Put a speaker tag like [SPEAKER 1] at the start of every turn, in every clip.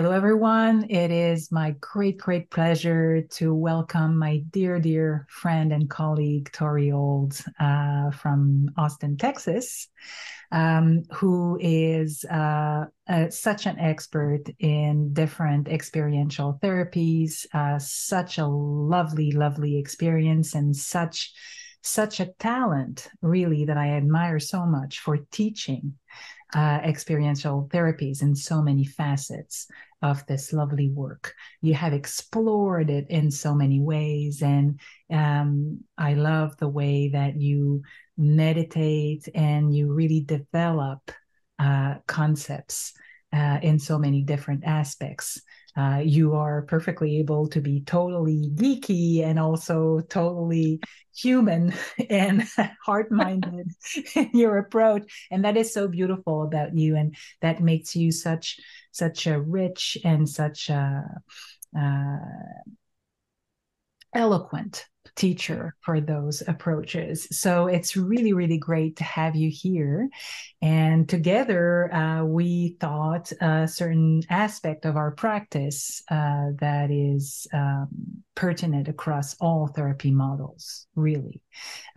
[SPEAKER 1] Hello, everyone. It is my great pleasure to welcome my dear friend and colleague, Tori Olds, from Austin, Texas, who is such an expert in different experiential therapies, such a lovely experience, and such a talent, really, that I admire so much for teaching experiential therapies in so many facets of this lovely work. You have explored it in so many ways, and I love the way that you meditate and you really develop concepts in so many different aspects. You are perfectly able to be totally geeky and also totally human and heart-minded in your approach. And that is so beautiful about you. And that makes you such a rich and such a eloquent teacher for those approaches. So it's really great to have you here. And together, we thought a certain aspect of our practice that is pertinent across all therapy models, really.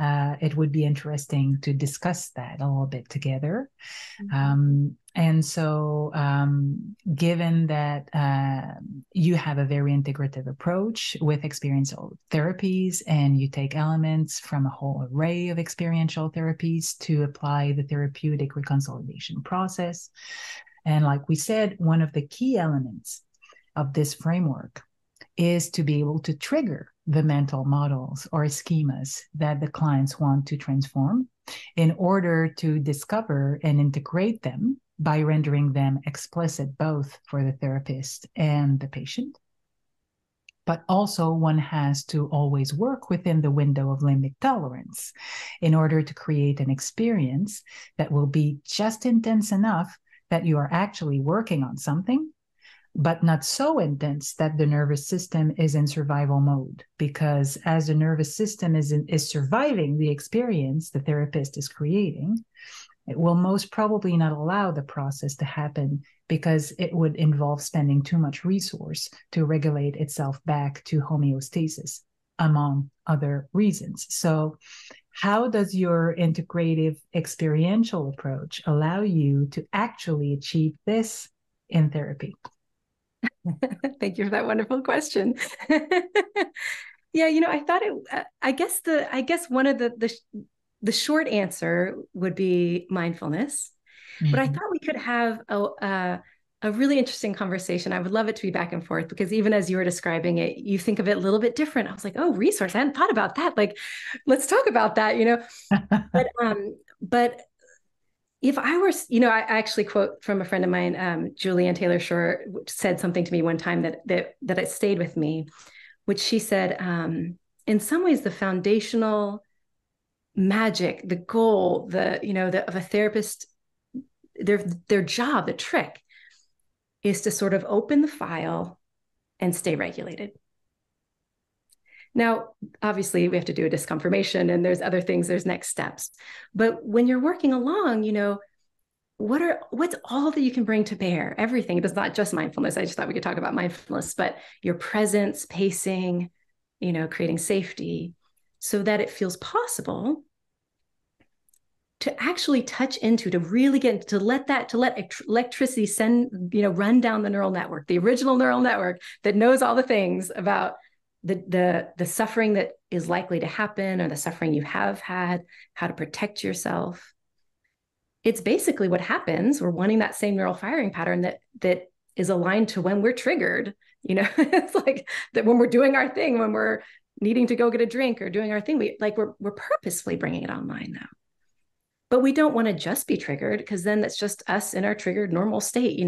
[SPEAKER 1] It would be interesting to discuss that a little bit together. And so, given that you have a very integrative approach with experiential therapies, and you take elements from a whole array of experiential therapies to apply the therapeutic reconsolidation process. And like we said, one of the key elements of this framework is to be able to trigger the mental models or schemas that the clients want to transform in order to discover and integrate them by rendering them explicit both for the therapist and the patient. But also one has to always work within the window of limbic tolerance in order to create an experience that will be just intense enough that you are actually working on something, but not so intense that the nervous system is in survival mode. Because as the nervous system is surviving the experience the therapist is creating, it will most probably not allow the process to happen because it would involve spending too much resource to regulate itself back to homeostasis, among other reasons. So how does your integrative experiential approach allow you to actually achieve this in therapy?
[SPEAKER 2] Thank you for that wonderful question. Yeah, I thought I guess one of the short answer would be mindfulness, but I thought we could have a really interesting conversation. I would love it to be back and forth, because even as you were describing it, you think of it a little bit different. I was like, oh, resource. I hadn't thought about that. Like, let's talk about that, but if I were, I actually quote from a friend of mine, Julianne Taylor Shore, said something to me one time that it stayed with me, which she said, in some ways, the foundational magic, the goal, of a therapist, their job, the trick, is to sort of open the file and stay regulated. Now, obviously, we have to do a disconfirmation, and there's other things, there's next steps. But when you're working along, what's all that you can bring to bear? Everything. It is not just mindfulness. I just thought we could talk about mindfulness, but your presence, pacing, creating safety, so that it feels possible to actually touch into, to really get to let electricity run down the neural network, the original neural network that knows all the things about the suffering that is likely to happen, or the suffering you have had, how to protect yourself. It's basically what happens. We're wanting that same neural firing pattern that is aligned to when we're triggered. It's like that when we're doing our thing, when we're needing to go get a drink or doing our thing, we're purposefully bringing it online now. But we don't want to just be triggered, because then that's just us in our triggered normal state.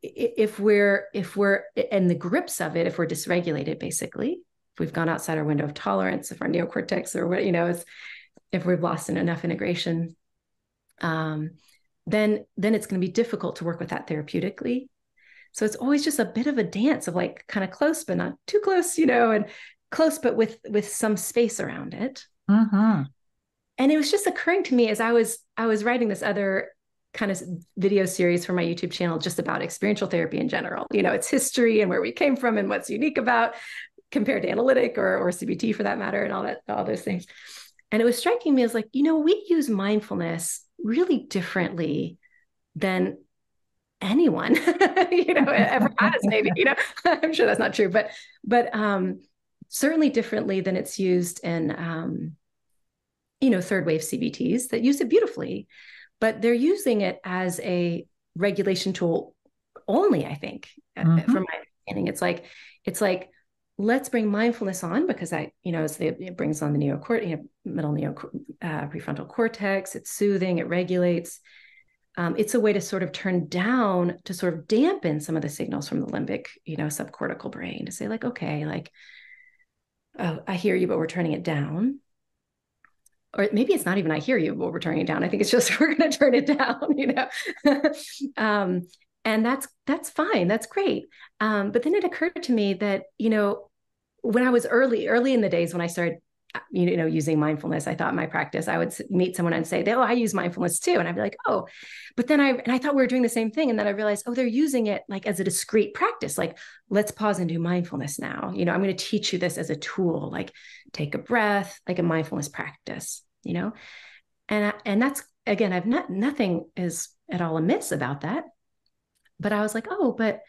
[SPEAKER 2] If we're in the grips of it, if we're dysregulated, basically, if we've gone outside our window of tolerance, if our neocortex or what, if we've lost enough integration, then it's going to be difficult to work with that therapeutically. So it's always just a bit of a dance of like kind of close, but not too close, and close, but with some space around it. And it was just occurring to me as I was writing this other kind of video series for my YouTube channel just about experiential therapy in general. You know, its history and where we came from and what's unique about compared to analytic or CBT for that matter, and all those things. And it was striking me as like, you know, we use mindfulness really differently than anyone, you know, ever has, maybe, you know, I'm sure that's not true, but certainly differently than it's used in, you know, third wave CBTs that use it beautifully, but they're using it as a regulation tool only, I think, from my understanding. It's like, let's bring mindfulness on because you know, it brings on the middle prefrontal cortex. It's soothing, it regulates. It's a way to sort of turn down, to sort of dampen some of the signals from the limbic, you know, subcortical brain, to say like, okay, like, oh, I hear you, but we're turning it down. Or maybe it's not even I hear you, but we're turning it down. I think it's just we're going to turn it down, you know. And that's fine. That's great. But then it occurred to me that, you know, when I was early in the days when I started, you know, using mindfulness, I thought in my practice, I would meet someone and say, oh, I use mindfulness too. And I'd be like, oh, but then I thought we were doing the same thing. And then I realized, oh, they're using it like as a discrete practice. Like, let's pause and do mindfulness now. You know, I'm going to teach you this as a tool, like take a breath, like a mindfulness practice, you know? And that's, again, nothing is at all amiss about that. But I was like, oh, but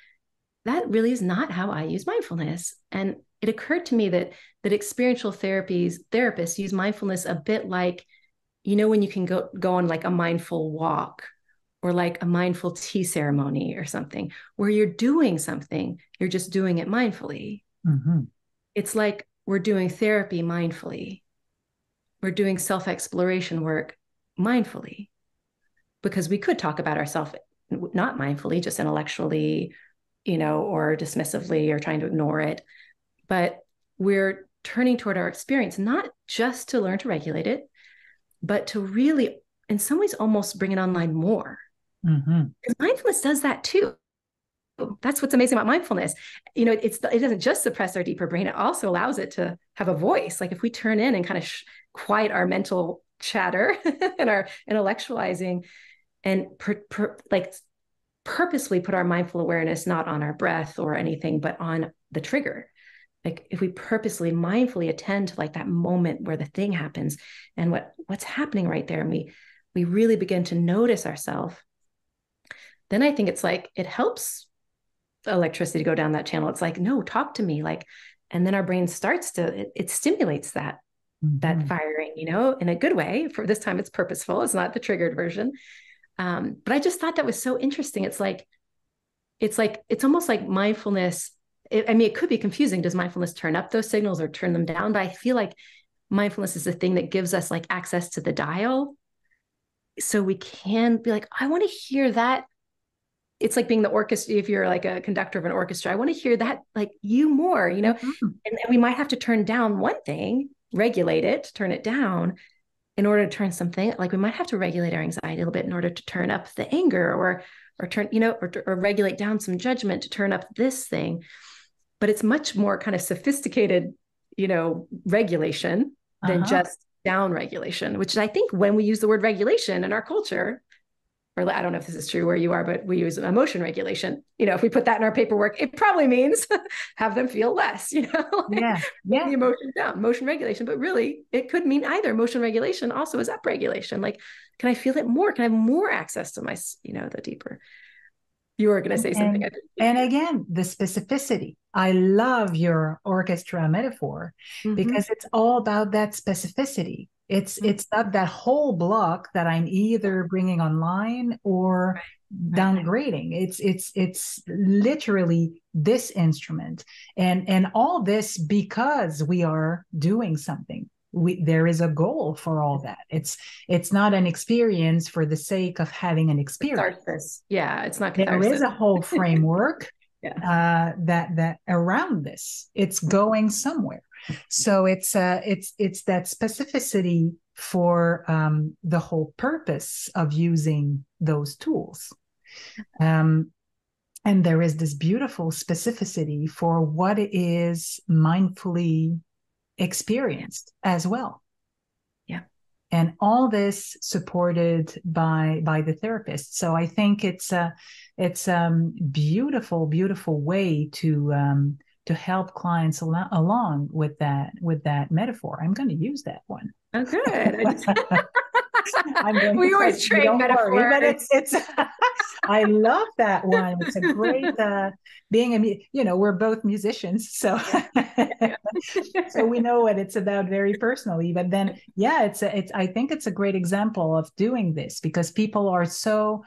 [SPEAKER 2] that really is not how I use mindfulness. And it occurred to me that experiential therapists use mindfulness a bit like, you know, when you can go on like a mindful walk or like a mindful tea ceremony or something, where you're doing something, you're just doing it mindfully.
[SPEAKER 1] Mm-hmm.
[SPEAKER 2] It's like we're doing therapy mindfully. We're doing self-exploration work mindfully, because we could talk about ourselves not mindfully, just intellectually, you know, or dismissively or trying to ignore it. But we're turning toward our experience, not just to learn to regulate it, but to really, in some ways, almost bring it online more. Because mindfulness does that too. That's what's amazing about mindfulness. You know, it doesn't just suppress our deeper brain. It also allows it to have a voice. Like if we turn in and kind of quiet our mental chatter and our intellectualizing and like purposely put our mindful awareness not on our breath or anything, but on the trigger. Like if we purposely mindfully attend to like that moment where the thing happens and what's happening right there, and we really begin to notice ourselves, then I think it's like it helps electricity go down that channel. It's like, no, talk to me, like, and then our brain starts to it stimulates that firing, you know, in a good way. For this time, it's purposeful. It's not the triggered version. But I just thought that was so interesting. It's almost like mindfulness. I mean, it could be confusing. Does mindfulness turn up those signals or turn them down? But I feel like mindfulness is the thing that gives us like access to the dial. So we can be like, I want to hear that. It's like being the orchestra. If you're like a conductor of an orchestra, I want to hear that, like you more, you know, and we might have to turn down one thing, regulate it, turn it down in order to turn something. Like we might have to regulate our anxiety a little bit in order to turn up the anger or turn, you know, or regulate down some judgment to turn up this thing. But it's much more kind of sophisticated, you know, regulation than just down regulation, which is, I think when we use the word regulation in our culture, or I don't know if this is true where you are, but we use emotion regulation. You know, if we put that in our paperwork, it probably means have them feel less, you know, like the emotion down, motion regulation. But really, it could mean either. Emotion regulation also is upregulation. Like, can I feel it more? Can I have more access to my, you know, the deeper? You were going to say something.
[SPEAKER 1] And again, the specificity. I love your orchestra metaphor because it's all about that specificity. It's not that whole block that I'm either bringing online or downgrading. It's literally this instrument, and all this because we are doing something. There is a goal for all that. It's not an experience for the sake of having an experience.
[SPEAKER 2] Catharsis. Yeah, it's not
[SPEAKER 1] catharsis. There is a whole framework that around this. It's going somewhere. So it's that specificity for the whole purpose of using those tools. And there is this beautiful specificity for what is mindfully experienced as well.
[SPEAKER 2] Yeah.
[SPEAKER 1] And all this supported by the therapist. So I think it's a beautiful, beautiful way to help clients along with that metaphor. I'm going to use that one.
[SPEAKER 2] Oh, good.
[SPEAKER 1] I'm going
[SPEAKER 2] We
[SPEAKER 1] to
[SPEAKER 2] always
[SPEAKER 1] say,
[SPEAKER 2] trade
[SPEAKER 1] don't
[SPEAKER 2] metaphors.
[SPEAKER 1] worry, but it's I love that one. It's a great being we're both musicians, so so we know what it's about very personally. But then, yeah, it's I think it's a great example of doing this because people are so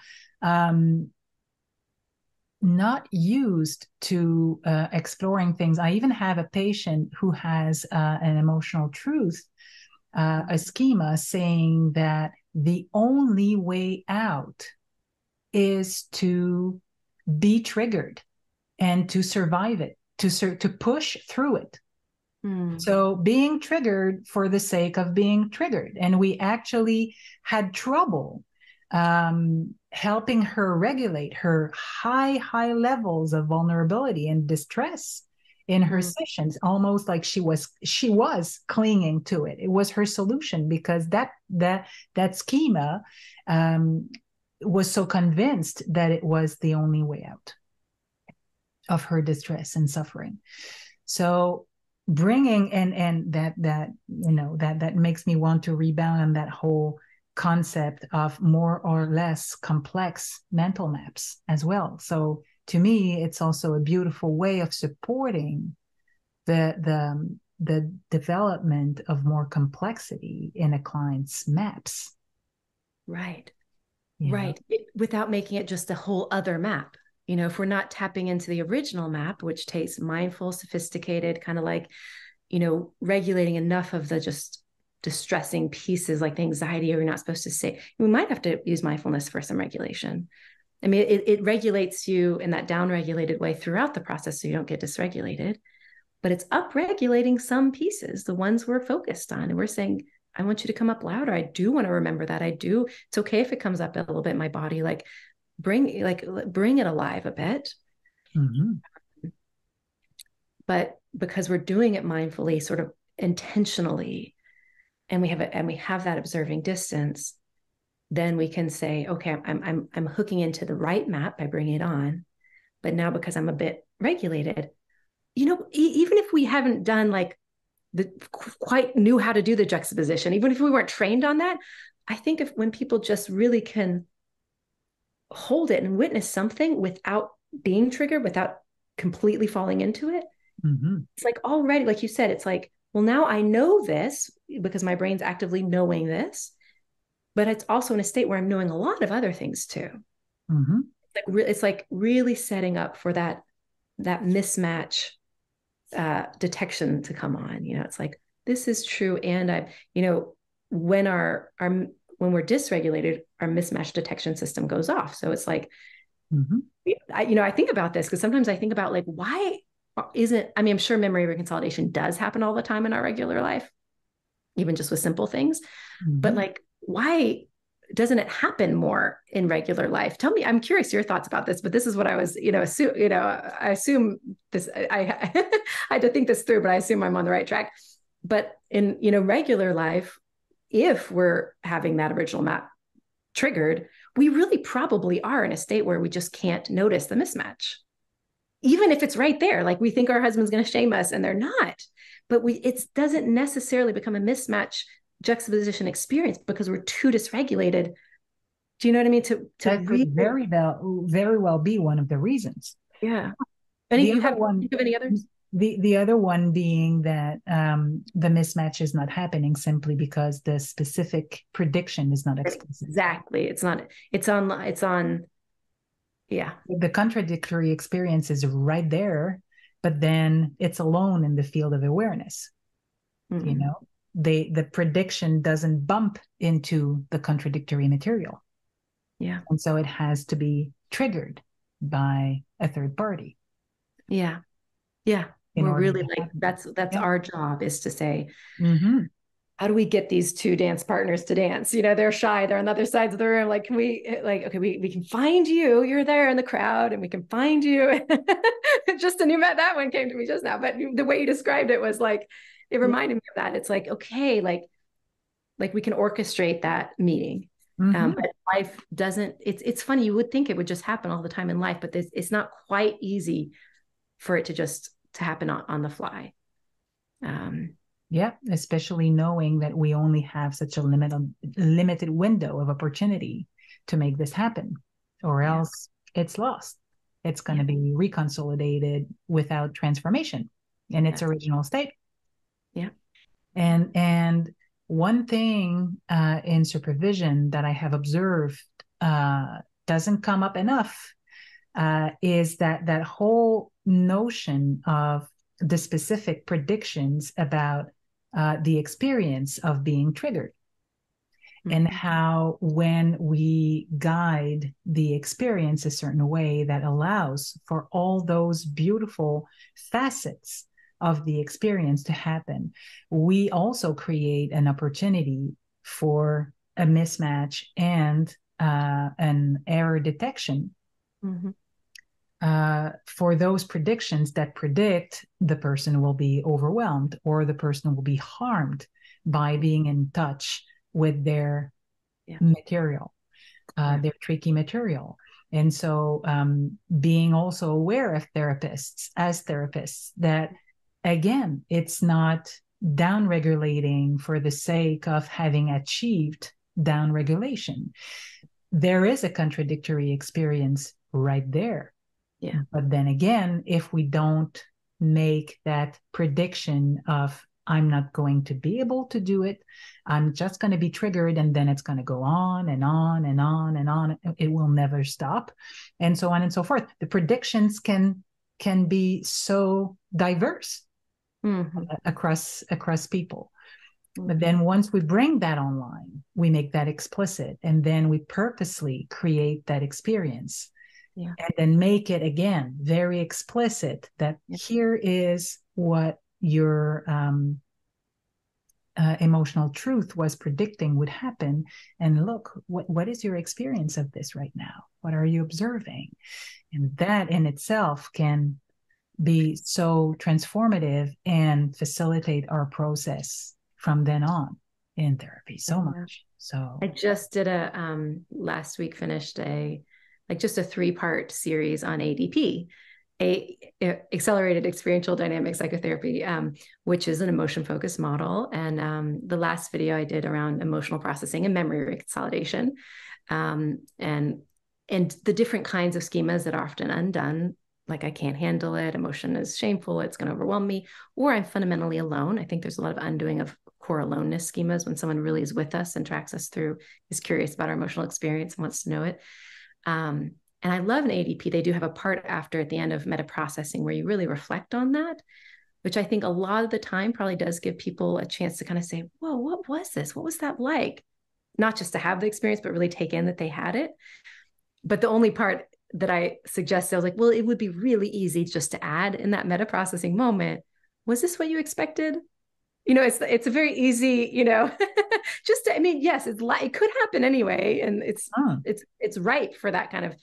[SPEAKER 1] not used to exploring things. I even have a patient who has an emotional truth, a schema saying that the only way out is to be triggered and to survive it, to push through it. So being triggered for the sake of being triggered. And we actually had trouble helping her regulate her high levels of vulnerability and distress in her sessions, almost like she was clinging to it. It was her solution because that schema was so convinced that it was the only way out of her distress and suffering. So bringing and that makes me want to rebound on that whole concept of more or less complex mental maps as well. So to me, it's also a beautiful way of supporting the development of more complexity in a client's maps.
[SPEAKER 2] Right. Right. Without making it just a whole other map. If we're not tapping into the original map, which takes mindful, sophisticated, kind of like, regulating enough of the just distressing pieces like the anxiety, or you're not supposed to say, we might have to use mindfulness for some regulation. I mean, it regulates you in that down-regulated way throughout the process so you don't get dysregulated, but it's up-regulating some pieces, the ones we're focused on. And we're saying, I want you to come up louder. I do want to remember that. It's okay if it comes up a little bit in my body, bring it alive a bit. But because we're doing it mindfully, sort of intentionally, and we have that observing distance, then we can say, okay, I'm hooking into the right map by bringing it on. But now because I'm a bit regulated, even if we haven't done quite knew how to do the juxtaposition, even if we weren't trained on that, I think when people just really can hold it and witness something without being triggered, without completely falling into it, it's already, like you said, it's like, well, now I know this because my brain's actively knowing this, but it's also in a state where I'm knowing a lot of other things too. It's like really setting up for that mismatch detection to come on. It's like, this is true. And when we're dysregulated, our mismatch detection system goes off. So it's like, I think about this because sometimes I think about why I'm sure memory reconsolidation does happen all the time in our regular life, even just with simple things. But why doesn't it happen more in regular life? Tell me, I'm curious your thoughts about this, but this is what I was, I assume this, I had to think this through, but I assume I'm on the right track. But in, regular life, if we're having that original map triggered, we really probably are in a state where we just can't notice the mismatch. Even if it's right there, we think our husband's going to shame us and they're not, but it doesn't necessarily become a mismatch juxtaposition experience because we're too dysregulated. Do you know what I mean?
[SPEAKER 1] That could very well be one of the reasons.
[SPEAKER 2] Yeah.
[SPEAKER 1] Do you have any others? The other one being that the mismatch is not happening simply because the specific prediction is not explicit.
[SPEAKER 2] Exactly. It's on. Yeah.
[SPEAKER 1] The contradictory experience is right there, but then it's alone in the field of awareness. The prediction doesn't bump into the contradictory material.
[SPEAKER 2] Yeah.
[SPEAKER 1] And so it has to be triggered by a third party.
[SPEAKER 2] Yeah. Yeah. We're really that's our job, is to say, how do we get these two dance partners to dance? They're shy. They're on the other sides of the room. Can we, okay, we can find you. You're there in the crowd and we can find you. Just a new that one came to me just now, but the way you described it was it reminded me of that. It's okay, like we can orchestrate that meeting. But life doesn't, it's funny. You would think it would just happen all the time in life, but it's not quite easy for it to happen on the fly.
[SPEAKER 1] Yeah, especially knowing that we only have such a limited window of opportunity to make this happen, or else it's lost. It's going to be reconsolidated without transformation in its original state.
[SPEAKER 2] Yeah.
[SPEAKER 1] And one thing in supervision that I have observed doesn't come up enough is that whole notion of the specific predictions about the experience of being triggered. And how when we guide the experience a certain way that allows for all those beautiful facets of the experience to happen, we also create an opportunity for a mismatch and an error detection for those predictions that predict the person will be overwhelmed or the person will be harmed by being in touch with their material, their tricky material. And so being also aware of therapists, that again, it's not downregulating for the sake of having achieved downregulation. There is a contradictory experience right there.
[SPEAKER 2] Yeah.
[SPEAKER 1] But then again, if we don't make that prediction of I'm not going to be able to do it, I'm just going to be triggered, and then it's going to go on and on and on and on. It will never stop, and so on and so forth. The predictions can be so diverse across people. But then once we bring that online, we make that explicit, and then we purposely create that experience. And then make it again very explicit that here is what your emotional truth was predicting would happen. And look, what is your experience of this right now? What are you observing? And that in itself can be so transformative and facilitate our process from then on in therapy so much. So
[SPEAKER 2] I just did last week finished just a 3-part series on ADP, accelerated experiential dynamic psychotherapy, which is an emotion-focused model. And the last video I did around emotional processing and memory reconsolidation, and the different kinds of schemas that are often undone, like I can't handle it, emotion is shameful, it's going to overwhelm me, or I'm fundamentally alone. I think there's a lot of undoing of core aloneness schemas when someone really is with us and tracks us through, is curious about our emotional experience and wants to know it. And I love in ADP, they do have a part after at the end of meta processing where you really reflect on that, which I think a lot of the time probably does give people a chance to kind of say, whoa, what was this? What was that like? Not just to have the experience, but really take in that they had it. But the only part that I suggested, I was like, well, it would be really easy just to add in that meta processing moment. Was this what you expected? It's a very easy, yes, it could happen anyway. And it's right for that kind of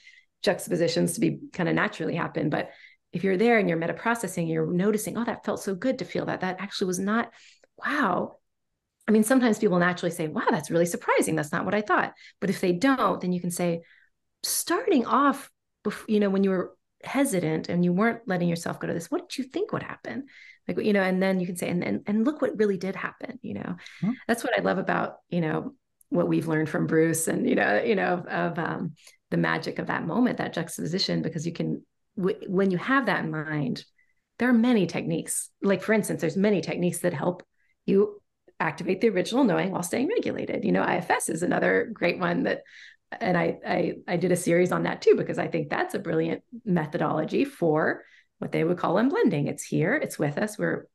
[SPEAKER 2] juxtapositions to be kind of naturally happen. But if you're there and you're meta processing, you're noticing, oh, that felt so good to feel that actually was not, wow. I mean, sometimes people naturally say, wow, that's really surprising. That's not what I thought. But if they don't, then you can say, starting off, when you were hesitant and you weren't letting yourself go to this, what did you think would happen? And then you can say, and look what really did happen. That's what I love about, what we've learned from Bruce and, of the magic of that moment, that juxtaposition, because you can, when you have that in mind, there are many techniques. Like, for instance, there's many techniques that help you activate the original knowing while staying regulated. IFS is another great one and I did a series on that too, because I think that's a brilliant methodology for what they would call unblending. It's here, it's with us, we're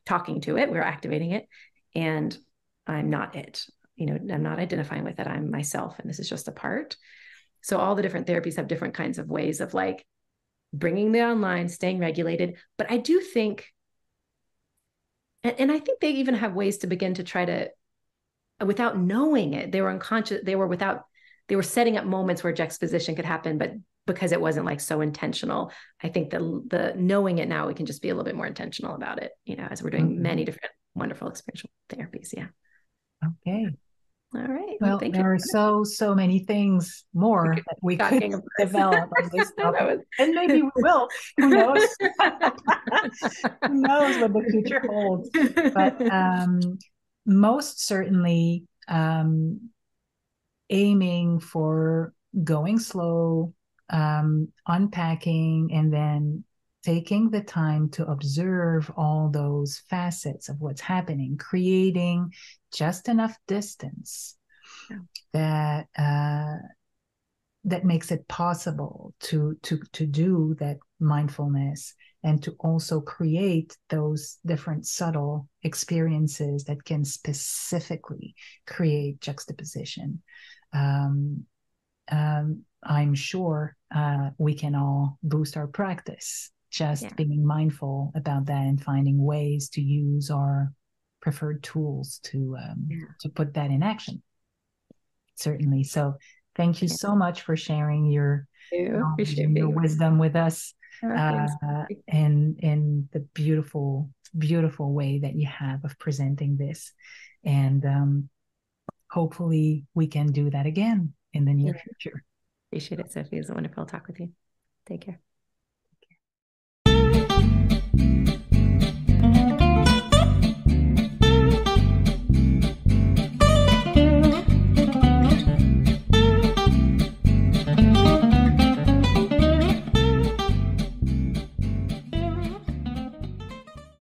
[SPEAKER 2] talking to it, we're activating it, and I'm not it. I'm not identifying with it, I'm myself, and this is just a part. So all the different therapies have different kinds of ways of like bringing the online, staying regulated. But I do think, and I think they even have ways to begin to try to, without knowing it, they were unconscious, they were setting up moments where juxtaposition could happen, but because it wasn't like so intentional, I think the knowing it now, we can just be a little bit more intentional about it, as we're doing many different wonderful experiential therapies. Yeah.
[SPEAKER 1] Okay.
[SPEAKER 2] All right. Well,
[SPEAKER 1] Well,
[SPEAKER 2] thank you.
[SPEAKER 1] there are so many things more that we could develop on this topic. And maybe we will. Who knows? Who knows what the future holds? But most certainly aiming for going slow, unpacking, and then taking the time to observe all those facets of what's happening, creating just enough distance that that makes it possible to do that mindfulness, and to also create those different subtle experiences that can specifically create juxtaposition. I'm sure we can all boost our practice just being mindful about that and finding ways to use our preferred tools to put that in action. Certainly. So thank you so much for sharing your knowledge and your wisdom with us, in the beautiful way that you have of presenting this. And hopefully we can do that again in the near future.
[SPEAKER 2] Appreciate it, Sophie. It was a wonderful talk with you. Take care.